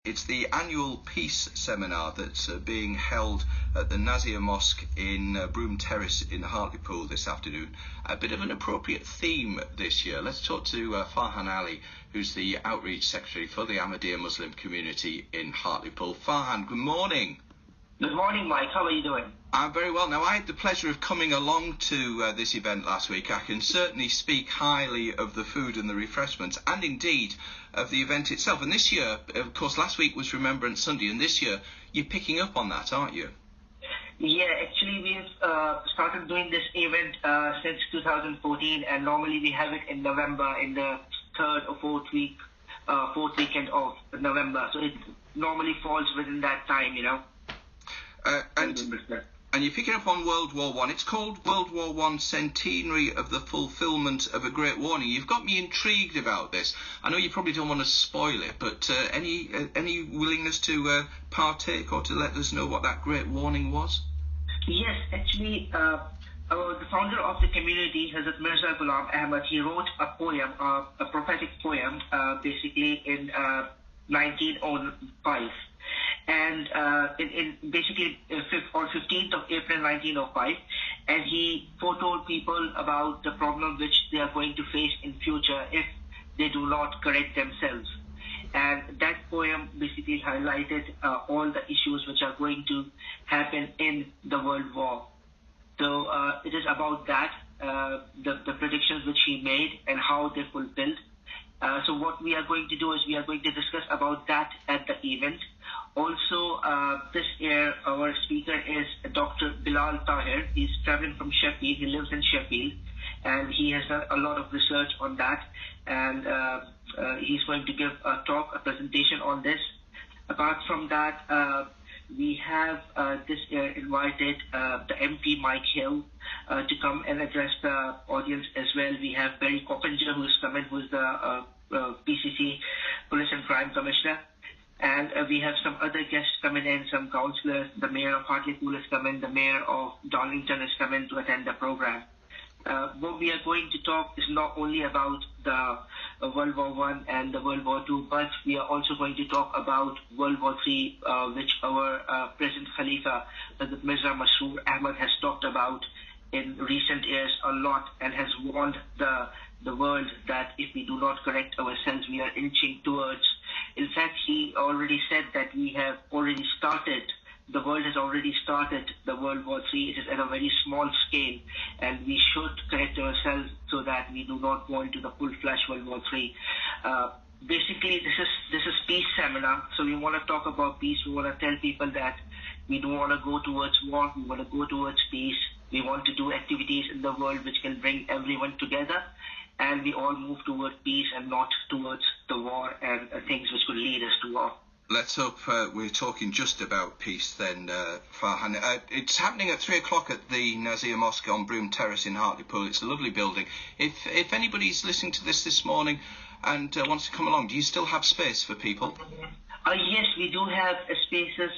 It's the annual peace seminar that's being held at the Nazir Mosque in Broome Terrace in Hartlepool this afternoon. A bit of an appropriate theme this year. Let's talk to Farhan Ali, who's the Outreach Secretary for the Ahmadiyya Muslim community in Hartlepool. Farhan, good morning. Good morning, Mike. How are you doing? I'm very well. Now, I had the pleasure of coming along to this event last week. I can certainly speak highly of the food and the refreshments, and indeed of the event itself. And this year, of course, last week was Remembrance Sunday, and this year you're picking up on that, aren't you? Yeah, actually we've started doing this event since 2014, and normally we have it in November, in the third or fourth weekend of November. So it normally falls within that time, you know. And you're picking up on World War One. It's called World War One Centenary of the Fulfilment of a Great Warning. You've got me intrigued about this. I know you probably don't want to spoil it, but any willingness to partake or to let us know what that great warning was? Yes, actually, the founder of the community, Hazrat Mirza Ghulam Ahmad, he wrote a poem, a prophetic poem, basically in 1905. And basically on 15th of April 1905, and he foretold people about the problem which they are going to face in future if they do not correct themselves. And that poem basically highlighted all the issues which are going to happen in the world war. So it is about that, the predictions which he made and how they fulfilled. So what we are going to do is we are going to discuss about that at the event. Also, this year our speaker is Dr. Bilal Tahir. He's traveling from Sheffield. He lives in Sheffield, and he has done a lot of research on that. And he's going to give a talk, a presentation on this. Apart from that, we have this year invited the MP Mike Hill to come and address the audience as well. We have Barry Coppinger, who is coming, who is the PCC Police and Crime Commissioner. And we have some other guests coming in, some councillors. The Mayor of Hartlepool is coming. The Mayor of Darlington is coming to attend the program. What we are going to talk is not only about the World War One and the World War Two, but we are also going to talk about World War Three, which our present Khalifa, Mirza Masroor Ahmad, has talked about in recent years a lot, and has warned the world that if we do not correct ourselves, we are inching towards. In fact, he already said that we have already started, the world has already started the World War III. It is at a very small scale, and we should correct ourselves so that we do not go into the full-fledged World War III. Basically, this is peace seminar, so we want to talk about peace. We want to tell people that we don't want to go towards war, we want to go towards peace. We want to do activities in the world which can bring everyone together, and we all move towards peace and not towards the war and things which could lead us to war. Let's hope we're talking just about peace then, Farhan. It's happening at 3 o'clock at the Nazir Mosque on Broome Terrace in Hartlepool. It's a lovely building. If anybody's listening to this morning and wants to come along, do you still have space for people? Yes, we do have spaces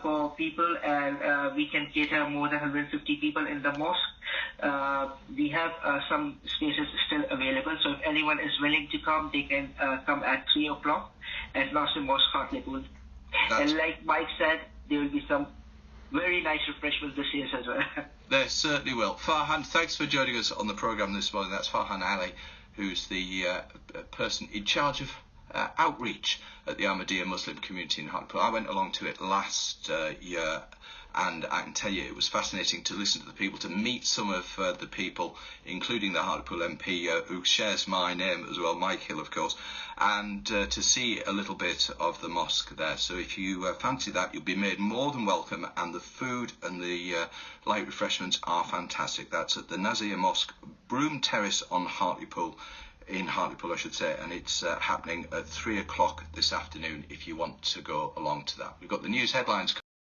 for people, and we can cater more than 150 people in the mosque. We have some spaces still available, so if anyone is willing to come, they can come at 3 o'clock at Nazir Mosque, Hartlepool. And like Mike said, there will be some very nice refreshments this year as well. There certainly will. Farhan, thanks for joining us on the programme this morning. That's Farhan Ali, who's the person in charge of outreach at the Ahmadiyya Muslim community in Hartlepool. I went along to it last year, and I can tell you it was fascinating to listen to the people, to meet some of the people, including the Hartlepool MP, who shares my name as well, Mike Hill, of course, and to see a little bit of the mosque there. So if you fancy that, you'll be made more than welcome, and the food and the light refreshments are fantastic. That's at the Nazir Mosque, Broome Terrace on Hartlepool, in Hartlepool, I should say, and it's happening at 3 o'clock this afternoon if you want to go along to that. We've got the news headlines